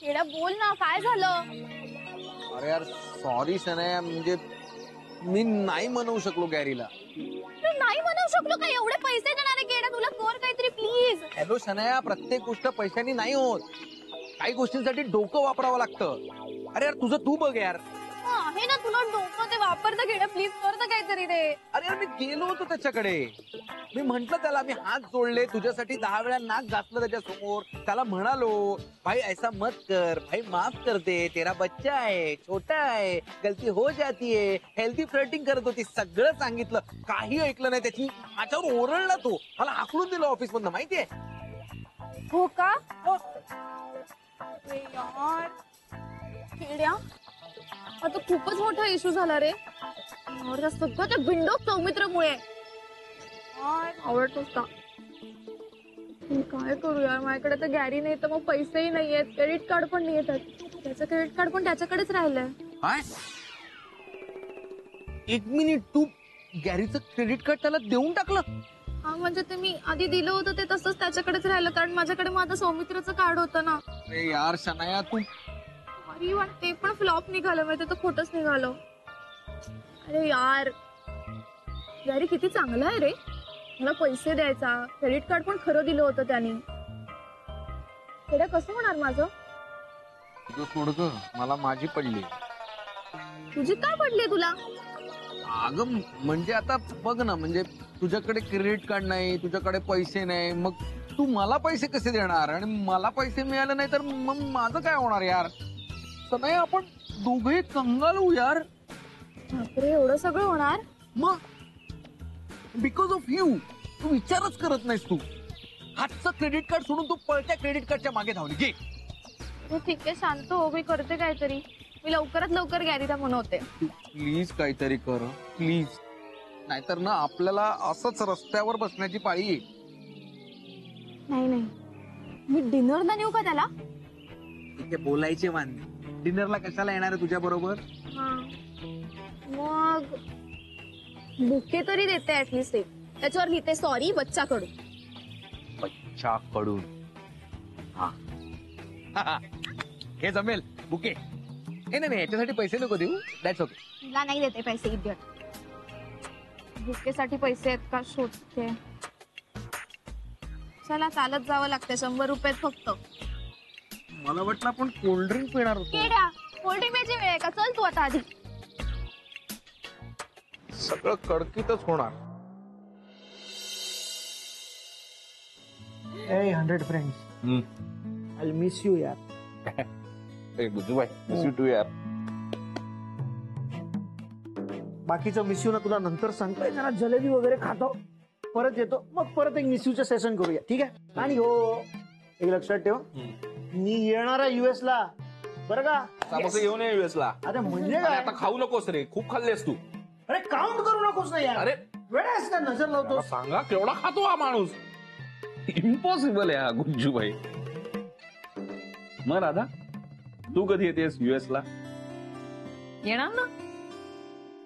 केडा बोल ना, काय झालं? अरे यार सॉरी सनया, म्हणजे मी नाही म्हणू शकलो गॅरीला. तू नाही म्हणू शकलो का? एवढे पैसे देणारे केडा, तुला कर काहीतरी प्लीज. हॅलो सनया, प्रत्येक गोष्ट पैशानी नाही होत. काही गोष्टींसाठी डोकं वापरावं लागतं. अरे यार तुझं तू बघ यार. आहे ना तुला डोकं, ते वापरतं केडा, प्लीज कर तर काहीतरी ते. अरे यार मी गेलो होतो त्याच्याकडे. मी म्हंटल त्याला, मी हात जोडले तुझ्यासाठी 10 वेळा नाक घातलं त्याच्या समोर. त्याला म्हणालो भाई ऐसा मत कर, भाई माफ कर दे, तेरा बच्चा आहे, छोटा आहे, गलती हो जाती है, हेल्दी फ्लर्टिंग करत होती. सगळं सांगितलं, काही ऐकलं नाही. त्याची माझ्यावर ओरडला तो. मला हाकलून दिलं ऑफिस मधनं, माहितीये. हो का? अरे यार केड्या, आता खूपच मोठा इश्यू झाला रे. यार सगळं त्या विंडो सौमित्रमुळे. आवडतोस का? मी काय करू यार, माझ्याकडे तर गॅरी नाही, तर मग पैसेही नाहीयेत, क्रेडिट कार्ड पण नाही येतात. त्याचं क्रेडिट कार्ड पण त्याच्याकडेच राहिलंय. काय? एक मिनिट, तू गॅरीचं क्रेडिट कार्ड त्याला देऊन टाकलं? हा म्हणजे ते मी आधी दिलं होतं ते तसंच त्याच्याकडेच राहिलं, कारण माझ्याकडे मग आता सौमित्रचं कार्ड होतं ना. अरे यार शनाया, तू अरे वाट, ते पण फ्लॉप निघालं, माहिती तर खोटंच निघालं. अरे यार गॅरी किती चांगला आहे रे, मला पैसे द्यायचा, क्रेडिट कार्ड पण खरं दिलं होतं त्याने. तेवढं कसं होणार माझं? तुझं सोड ग, मला माझी पडली. तुझी काय पडली तुला? अगं म्हणजे आता बघ ना, म्हणजे तुझ्याकडे क्रेडिट कार्ड नाही, तुझ्याकडे पैसे नाही, मग तू मला पैसे कसे देणार? आणि मला पैसे मिळाले नाही तर मग माझं काय होणार यार? तर नाही, आपण दोघे कंगाल होऊ यार. बापरे, एवढं सगळं होणार? मग बिकॉज ऑफ यू. तू विचारच करत नाहीस. तू हातचं क्रेडिट कार्ड सोडून तू पळत्या क्रेडिट कार्डच्या मागे धावली. घे. तू ठीक आहे, शांत हो, मी करते काहीतरी. मी लवकरात लवकर गॅरीला म्हणवते. प्लीज काहीतरी कर प्लीज, नाहीतर ना आपल्याला असंच रस्त्यावर बसण्याची पाळी येईल. नाही नाही, मी डिनरला नेऊ का त्याला? ठीक आहे, बोलायचे वांदे. डिनरला कशाला येणार आहे तुझ्या बरोबर? मग बुके तरी देते ऍटलिस्ट एक, त्याच्यावर लिहिते सॉरी बच्चाकडून. बच्चाकडून? हा हे जमेल. बुके नाही, याच्यासाठी पैसे नको देऊ. That's okay. तुला नाही देते पैसे, इडियट. बुकेसाठी पैसे आहेत का शोधते. चला, चालत जावं लागतं, 100 रुपये फक्त. मला वाटलं आपण कोल्ड्रिंक पिणार होतो. केड्या, कोल्ड्रिंक प्यायची वेळ आहे का? चल तू आता आधी. सगळं कडकीतच होणार. 100 फ्रेंड्स, I'll miss you यार. गुजूबाई, मिस यू टू यार. बाकीचं मिस यू ना तुला नंतर सांगतोय. जरा जलेबी वगैरे खातो, परत येतो, मग परत एक मिस यूचं सेशन करूया, ठीक आहे? आणि हो, एक लक्षात ठेव, मी येणार आहे US ला, बरं का? समोसे घेऊन ये US ला. अरे म्हणजे अरे काय? आता खाऊ नकोस रे, खूप खाल्लेस तू. अरे काउंट करू नकोस ना यार. अरे वेळ आहेस का? नजर मला लावतोस. सांगा केवढा खातो हा माणूस. इम्पॉसिबल आहे हा गुज्जूबाई. मग राधा, तू कधी येतेस US ला? येणार ना,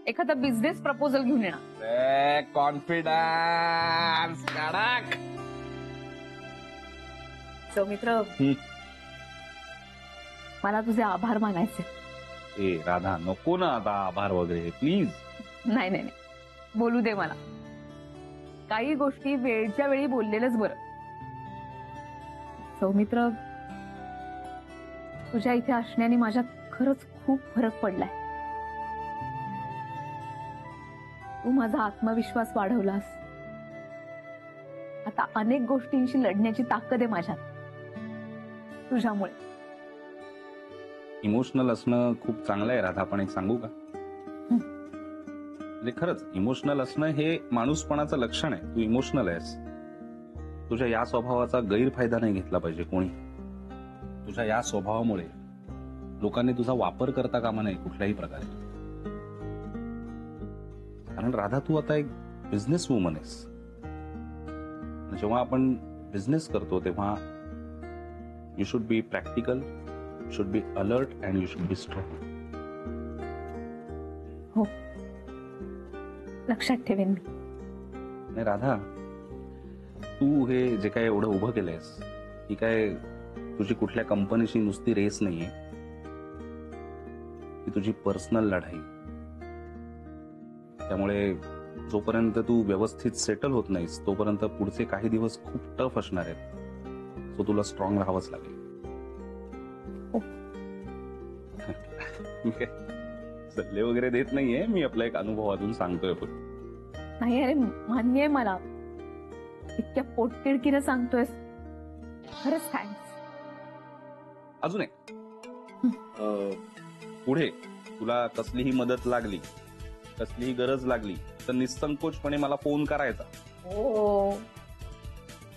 एखादा बिझनेस प्रपोजल घेऊन येणार. कॉन्फिडन्स कडक. सौमित्र, मला तुझे आभार मानायचे. ए राधा, नको ना आता आभार वगैरे, प्लीज. नाही नाही नाही, बोलू दे मला. काही गोष्टी वेळच्या वेळी बोललेलंच बरं. सौमित्र, तुझ्या इथे असण्याने माझ्यात खरंच खूप फरक पडलाय. तू माझा आत्मविश्वास वाढवलास. आता अनेक गोष्टींशी लढण्याची ताकद आहे माझ्यात तुझ्यामुळे. इमोशनल असणं खूप चांगलं आहे राधा, पण एक सांगू का? म्हणजे खरंच इमोशनल असणं हे माणूसपणाचं लक्षण आहे. तू इमोशनल आहेस. तुझ्या या स्वभावाचा गैरफायदा नाही घेतला पाहिजे कोणी. तुझ्या या स्वभावामुळे लोकांनी तुझा वापर करता कामा नये कुठल्याही प्रकारे. कारण राधा, तू आता एक बिझनेस वुमन आहेस. जेव्हा आपण बिझनेस करतो तेव्हा you should be practical, should be alert and you should be strong. हो, लक्षात ठेवेन मी. नाही राधा, तू हे जे काय एवढं उभं केलंयस, ही काय तुझी कुठल्या कंपनीशी नुसती रेस नाहीये, ती तुझी पर्सनल लढाई. त्यामुळे जोपर्यंत तू व्यवस्थित सेटल होत नाहीस तोपर्यंत पुढचे काही दिवस खूप टफ असणार आहेत. सो तुला स्ट्रॉंग राहावंच लागेल. सल्ले वगैरे देत नाहीये मी, आपला एक अनुभवातून सांगतोय पण. नाही अरे, मान्य आहे मला. इतक्या पोटतिडकीने सांगतोयस, खरंच थँक्स. अजून एक, पुढे तुला कसलीही मदत लागली, कसलीही गरज लागली तर निसंकोचपणे मला फोन करायचा. हो,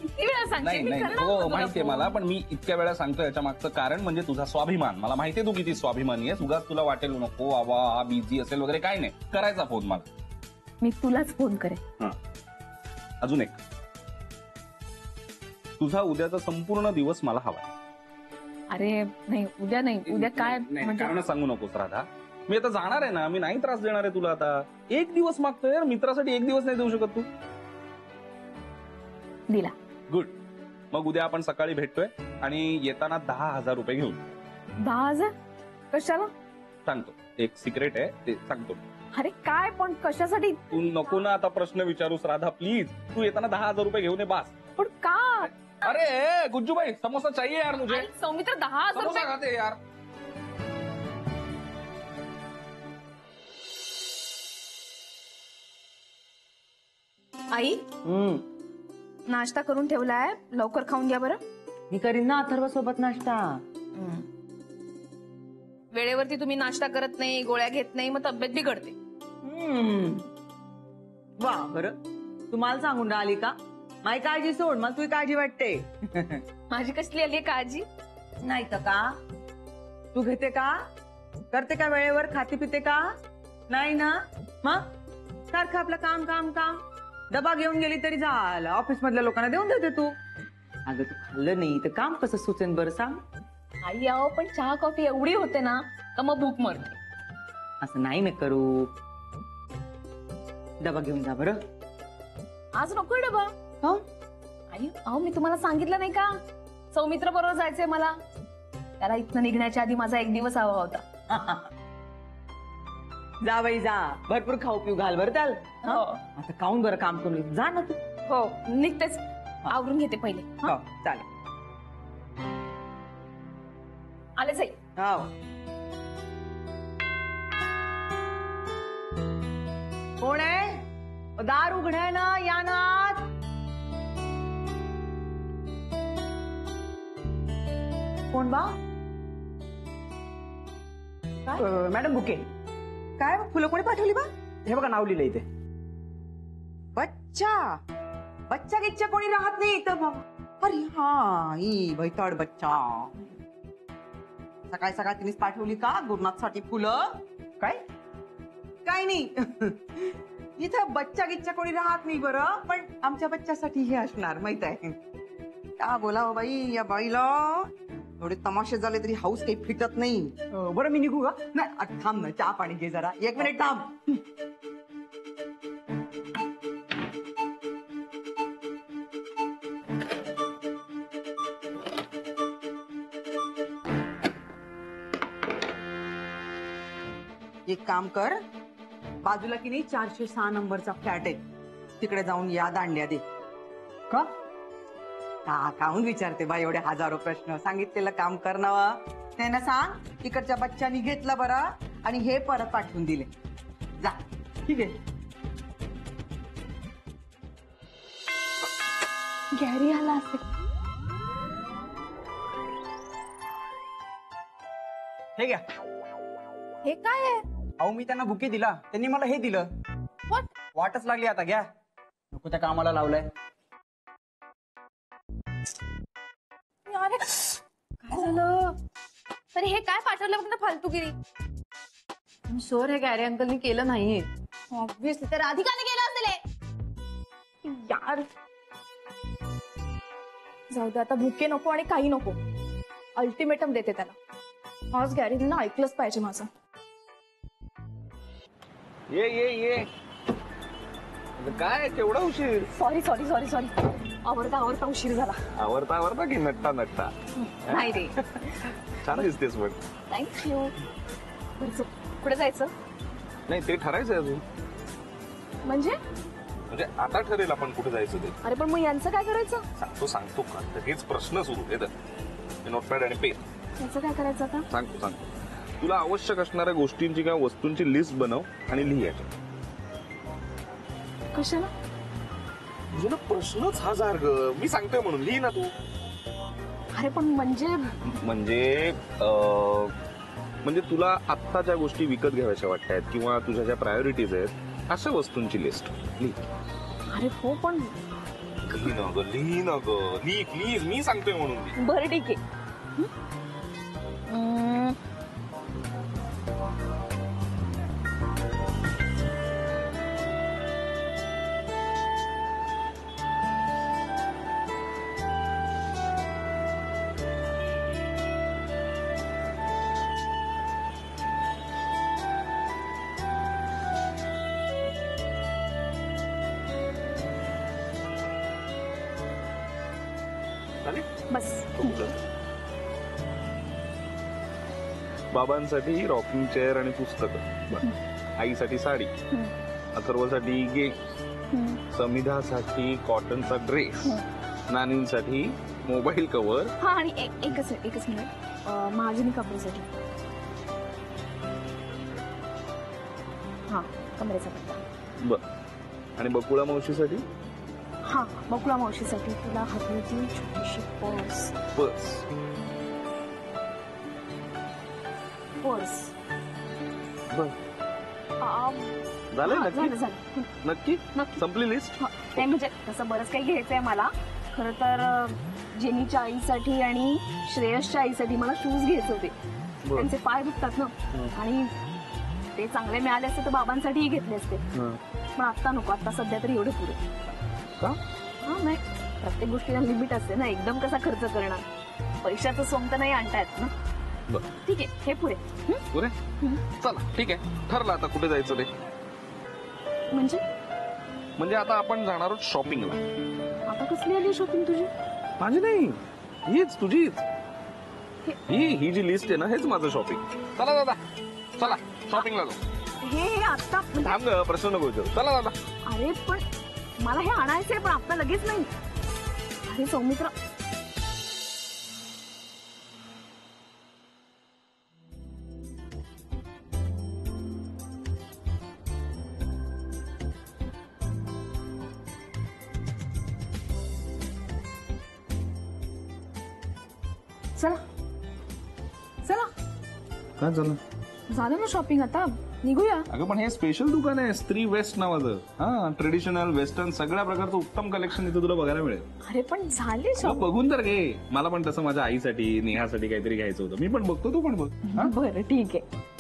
किती वेळा सांगते नाही मी, नाही करणार हो होतो माहितीये तुला मला, फोन. पण मी इतक्या वेळा सांगतोय याच्या मागचं कारण म्हणजे तुझा स्वाभिमान. मला माहितीये तू किती स्वाभिमानी आहेस. उगाच तुला वाटेल नको बाबा हा बिझी असेल वगैरे, काय नाही, करायचा फोन मला. मी तुलाच फोन करेन. अजून एक, तुझा उद्याचा संपूर्ण दिवस मला हवा. अरे नाही, उद्या नाही. उद्या काय म्हणजे कारण सांगू नकोस राधा. मी आता जाणार आहे ना, मी नाही त्रास देणार आहे तुला. आता एक दिवस मागतोय यार, मित्रासाठी एक दिवस नाही देऊ शकत तू? दिला. गुड. मग उद्या आपण सकाळी भेटतोय आणि येताना 10,000 रुपये घेऊन. 10,000 कशाला? सांगतो, एक सिक्रेट आहे ते सांगतो. अरे काय, पण कशासाठी? तू नको ना आता प्रश्न विचारूस राधा, प्लीज. तू येताना 10,000 रुपये घेऊन ये बास. पण का? अरे गुज्जूबाई, समोसा चाहिए यार मुझे. आणि सौमित्र 10,000 समोसा रुपये. खाते यार. आई, नाश्ता करून ठेवलाय, लवकर खाऊन घ्या बरं. मी करीन ना अथर्व सोबत नाश्ता. वेळेवरती तुम्ही नाश्ता करत नाही, गोळ्या घेत नाही, मग तब्येत बिघडते. वा बरं, तू मला सांगून राहिली का? माझी काळजी सोड, मला तुझी काळजी वाटते. माझी कसली आली काळजी? नाही तर का? तू घेते का? करते का वेळेवर? खाते पिते का? नाही ना? मग सारखं आपलं काम काम काम. डबा घेऊन गेली तरी झालं, ऑफिस मधल्या लोकांना देऊन देते तू. अगं तू खाल्लं नाही तर काम कसं सुचेन बरं सांग? आई अहो, पण चहा कॉफी एवढी होते ना का मग भूक मरते. असं नाही ना करू. डबा घेऊन जा बरं. आज नकोय डबा. हो? आई अहो, मी तुम्हाला सांगितलं नाही का, सौमित्र बरोबर जायचंय मला. त्याला इथनं निघण्याच्या आधी माझा एक दिवस हवा होता. जा बाई जा, भरपूर खाऊ पिऊ घाल बरं त्याला. हो. आता काऊन बरं काम करून जा ना तू. हो, निघतेच. आवरून घेते पहिले. हो चालेल. आलेच आई. हो. कोण आहे? दार उघडाय ना, या ना. कोण बा? Madam bouquet. काय फुलं कोणी पाठवली बा? हे बघा नाव लिहिलं इथे. बच्चा बच्चा गिच्चा कोणी राहत नाही इथं बा. अरे हा, ही भैताड बच्चा. सकाळी सकाळ तिनेच पाठवली का गुरुनाथसाठी फुलं? काय? काय नाही. इथं बच्चा गिच्चा कोणी राहत नाही बरं, पण आमच्या बच्च्यासाठी हे असणार माहित आहे. का बोलावं बाई या बाईला. एवढे तमाशे झाले तरी हाऊस काही फिटत नाही. बरं मी निघू का? नाही आता थांब ना, चहा पाणी घे जरा. 1 मिनिट थांब. एक काम कर, बाजूला की नाही 406 नंबरचा फ्लॅट आहे, तिकडे जाऊन या दांड्या दे. का? का काहून विचारते बा एवढे हजारो प्रश्न. सांगितलेलं काम कर ना. त्यांना सांग तिकडच्या बच्चानी घेतला बरा आणि हे परत पाठवून दिले. जा. ठीक आहे. गॅरी आला असेल. हे घ्या. हे काय आहे? अहो मी त्यांना बुके दिला, त्यांनी मला हे दिलं. What? वाटच लागली आता. घ्या. नको त्या कामाला लावलंय. अरे काय झालं? अरे हे काय पाठवलं बघ ना, फालतूगिरी. शोर हे गॅरी अंकलनी केलं नाहीये. ऑब्व्हियसली तर राधिकाने केलं असेल हे. यार जाऊ दे आता, भुके नको आणि काही नको. अल्टिमेटम देते त्याला. आज गॅरीने ना ऐकलंच पाहिजे माझं. ये ये ये. काय केवढा उशीर? Sorry sorry sorry sorry. आवरता उशीर झाला. आवरता आवरता की नट्टा नट्टा नाही रे. छान दिसतेस पण. थँक्यू. कुठे जायचं? नाही ते ठरायचंय अजून. म्हणजे म्हणजे आता ठरेल आपण कुठे जायचं ते. अरे पण मग यांचं काय करायचं? सांगतो का लगेच प्रश्न सुरू आहे. नोटपॅड आणि पेन. याचं काय करायचं आता? सांगतो तुला आवश्यक असणाऱ्या गोष्टींची किंवा वस्तूंची लिस्ट बनव आणि लिह याच्यात. कशाला? तुझा प्रश्नच हजार ग. मी सांगतोय म्हणून लिही ना तू. अरे पण म्हणजे तुला आत्ता ज्या गोष्टी विकत घ्याव्याच्या वाटतायत किंवा तुझ्या ज्या प्रायोरिटीज आहेत अशा वस्तूंची लिस्ट लिह. अरे हो पण लिही ना ग लिही प्लीज. मी सांगतोय म्हणून लिही. बरं ठीक आहे. बस. बाबांसाठी रॉकिंग चेअर आणि पुस्तकं, आईसाठी साडी, अथर्वसाठी गेट, समिधासाठी कॉटनचा ड्रेस, नानींसाठी मोबाईल कव्हर. हा आणि एकच मिनिट. महाजनी कपड्यासाठी. हा कमरेचा पट्टा. बर. आणि बकुळा मावशीसाठी? हा बकुळा मावशीसाठी तुला हवी ती छोटीशी पर्स. बर. झालं नक्की संपली लिस्ट? नाही म्हणजे तसं बरंच काही घ्यायचंय मला. खरं तर जेनीच्या आईसाठी आणि श्रेयसच्या आईसाठी मला शूज घ्यायचे होते. त्यांचे पाय दुखतात ना आणि ते चांगले मिळाले असते तर बाबांसाठीही घेतले असते. पण आता नको. आता सध्या तरी एवढे पुरे. का? हा नाही प्रत्येक गोष्टीला लिमिट असते ना. एकदम कसा खर्च करणार. पैशाचं सोंग तर नाही आणता येत ना. ठीक आहे हे पुरे. पुरे? चला ठीक आहे. ठरलं आता कुठे जायचं ते. म्हणजे आता आपण जाणार आहोत शॉपिंगला. आता कसली आली शॉपिंग तुझी? माझी नाही हीच तुझीच. ही जी लिस्ट आहे ना हेच माझं शॉपिंग. चला दादा चला शॉपिंगला जाऊ. हे आता थांब ग प्रश्न नको विचारू. चला दादा. अरे पण मला हे आणायचंय पण आता लगेच नाही. अरे सौमित्र चला काय झालं? झालं ना शॉपिंग. आता निघूया. अगं पण हे स्पेशल दुकान आहे स्त्री वेस्ट नावाचं. हा ट्रेडिशनल वेस्टर्न सगळ्या प्रकारचं उत्तम कलेक्शन इथे तुला बघायला मिळेल. अरे पण झाले अगं बघून तर घे. मला पण तसं माझ्या आईसाठी नेहासाठी काहीतरी घ्यायचं होतं. मी पण बघतो तू पण बघ. बरं ठीक आहे.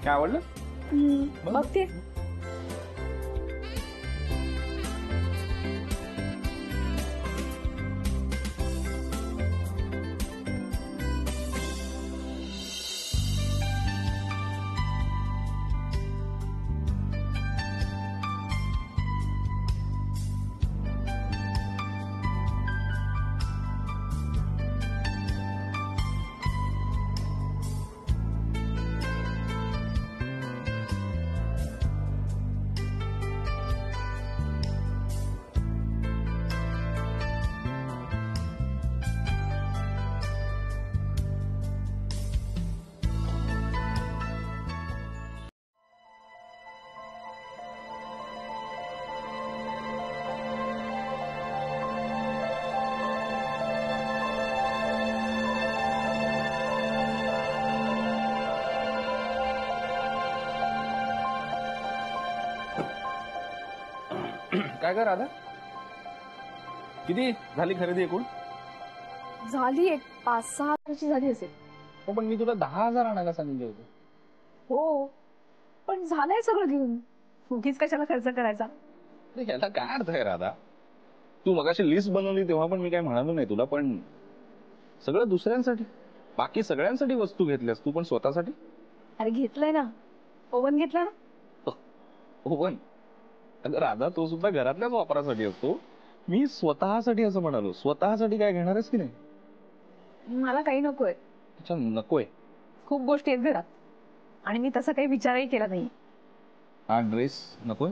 काय आवडलं? बघते. काय कर राधा? किती झाली खरेदी एकूण? झाली एक 5-6 हजाराची झाली असेल. हो पण मी तुला 10,000 आणायला सांगितले होते. हो पण झालंय सगळं घेऊन. उगीच कशाला खर्च करायचा. याला काय अर्थ आहे राधा? तू मगाशी लिस्ट बनवली तेव्हा पण मी काय म्हणालो नाही तुला, पण सगळं दुसऱ्यांसाठी, बाकी सगळ्यांसाठी वस्तू घेतल्यास, तू पण स्वतःसाठी? अरे घेतलंय ना, ओव्हन घेतला ना. ओव्हन? अगं राधा, तो सुद्धा घरातल्याच वापरासाठी असतो. मी स्वतःसाठी असं म्हणालो. स्वतःसाठी काय घेणार आहेस की नाही? मला काही नकोय. अच्छा, नकोय. खूप गोष्टी आहेत घरात आणि मी तसा काही विचारही केला नाही. हा ड्रेस नकोय?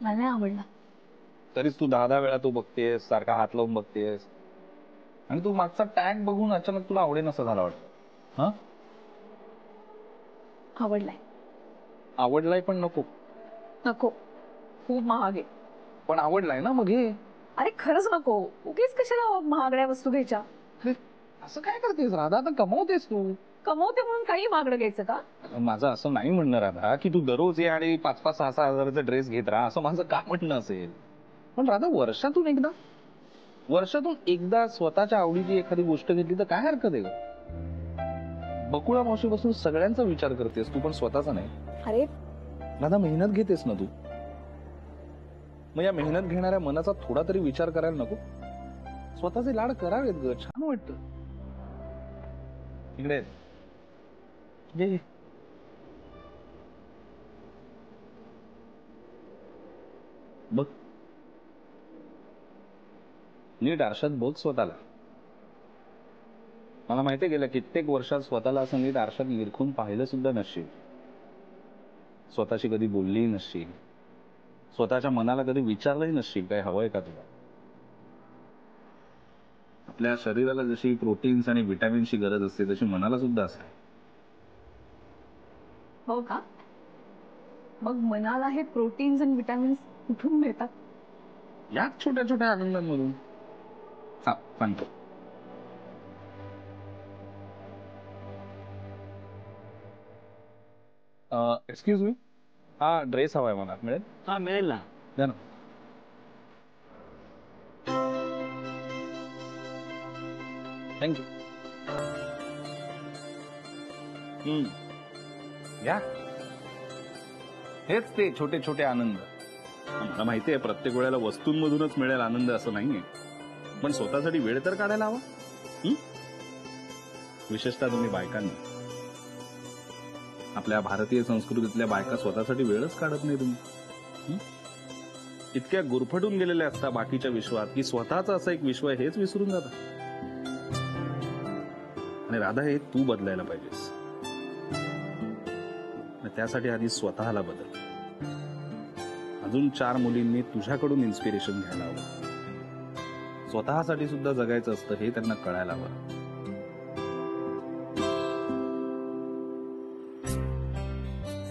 मला नाही आवडला. तरीच तू 10 वेळा तू बघतेस, सारखा हात लावून बघतेस, आणि तू मागचा टॅग बघून अचानक तुला आवडेन असं झाला वाटतं. हा, आवडलाय. आवडलाय पण नको. नको, खूप महाग आहे. पण आवडलाय ना, मग घे. अरे खरंच नको, उगीच कशाला महागड्या वस्तू घ्यायच्या. अरे, असं काय करतेस राधा? आता कमवतेस तू. कमवते म्हणून काही महागडं घ्यायचं का? माझं असं नाही म्हणणं राधा की तू दररोज ये आणि 5-5, 6-6 हजाराचा ड्रेस घेत राहा, असं माझं का म्हणणं असेल. पण राधा, वर्षातून एकदा स्वतःच्या आवडीची एखादी गोष्ट घेतली तर काय हरकत आहे ग? बकुळा मावशीपासून सगळ्यांचा विचार करतेस तू, पण स्वतःचा नाही. अरे राधा, मेहनत घेतेस ना तू, मग या मेहनत घेणाऱ्या मनाचा थोडा तरी विचार करायला नको? स्वतःचे लाड करावेत ग, छान वाटत. इकडे ये. बघ, नीट आरशात बघ स्वतःला. मला माहितीये गेल्या कित्येक वर्षात स्वतःला असं नीट आरशात निरखून पाहिलं सुद्धा नसशील. स्वतःशी कधी बोललीही नसशील, स्वतःच्या मनाला कधी विचारलंही नसशील काय हवंय का तुला. आपल्या शरीराला जशी प्रोटीन्स आणि विटॅमिन्सची गरज असते तशी मनाला सुद्धा असते. हो का? मग मनाला हे प्रोटीन्स आणि विटॅमिन्स कुठून मिळतात? या छोट्या छोट्या आनंदांमधून. सांगतो. एक्सक्यूज मी, हा ड्रेस हवाय मला, मिळेल? हा मिळेल ना. द्या ना. थँक्यू. या, हेच ते छोटे छोटे आनंद. मला माहिती आहे प्रत्येक वेळेला वस्तूंमधूनच मिळेल आनंद असं नाहीये, पण स्वतःसाठी वेळ तर काढायला हवा. विशेषतः तुम्ही बायकांनी. आपल्या भारतीय संस्कृतीतल्या बायका स्वतःसाठी वेळच काढत नाही तुम्ही. इतक्या गुरफटून गेलेल्या असता बाकीच्या विश्वात की स्वतःच असं एक विश्व आहे हेच विसरून जाता. आणि राधा, हे तू बदलायला पाहिजेस. त्यासाठी आधी स्वतःला बदल. अजून 4 मुलींनी तुझ्याकडून इन्स्पिरेशन घ्यायला हवं. स्वतःसाठी सुद्धा जगायचं असतं हे त्यांना कळायला हवं.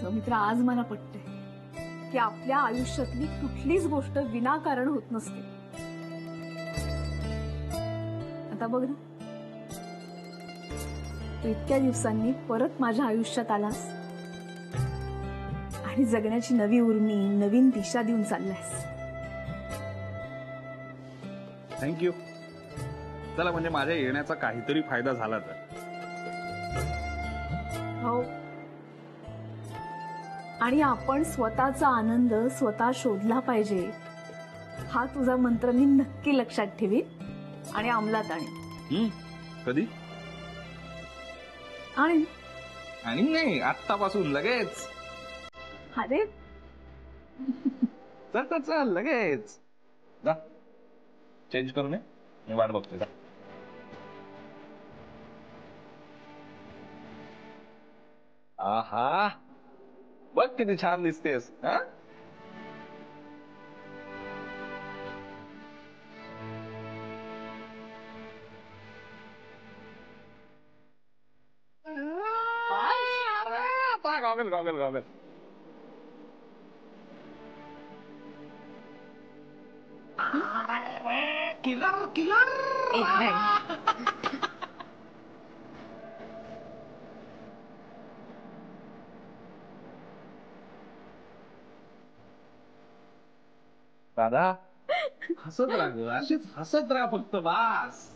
सौमित्र, आज मला पटतंय की आपल्या आयुष्यातली कुठलीच गोष्ट विनाकारण होत नसते. आता बघ ना, तू इतक्या दिवसांनी परत माझ्या आयुष्यात आलास आणि जगण्याची नवी उर्मी, नवीन दिशा देऊन चाललायस. थँक्यू. चला, म्हणजे माझ्या येण्याचा काहीतरी फायदा झाला तर. हो, आणि आपण स्वतःचा आनंद स्वतः शोधला पाहिजे हा तुझा मंत्र मी नक्की लक्षात ठेवीन आणि अंमलात आणीन. कधी? आणि नाही, आत्तापासून लगेच. अरे चल लगेच जा. चेंज करू नये, मी वाट बघतोय. आहा, बघ किती छान दिसतेस. हा, goggle goggle goggle. Killer killer. Radha, हसत राहा ग, अशीच हसत राहा फक्त, बास.